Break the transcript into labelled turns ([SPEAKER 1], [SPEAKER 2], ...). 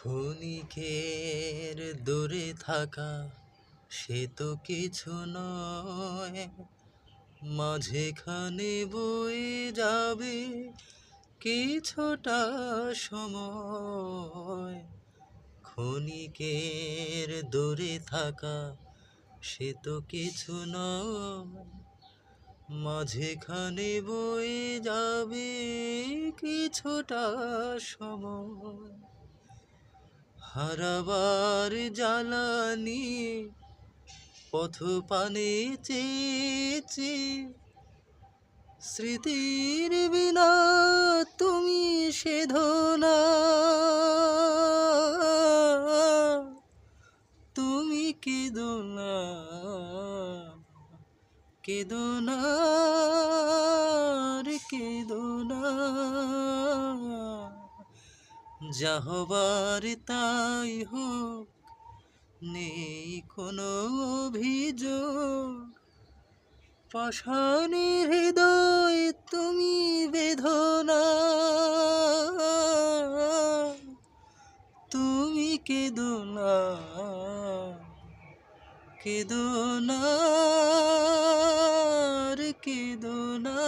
[SPEAKER 1] ক্ষণিকের দূরে থাকা সে তো কিছু নয়, মাঝেখানে বয়ে যাবে কিছুটা সময়। ক্ষণিকের দূরে থাকা সে তো কিছু নয়, মাঝেখানে বয়ে যাবে কিছুটা সময়। হারাবার জ্বালানি পথ পানে চেয়েছি, স্মৃতির বিনা তুমি সেধো না, তুমি কেঁদো না, কেঁদো না রে কেঁদো না। যা হবার তাই হোক, নেই কোনো অভিযোগ। পাষাণী হৃদয় তুমি বেদনা, তুমি কেঁদো না, কেঁদো না রে কেঁদো না।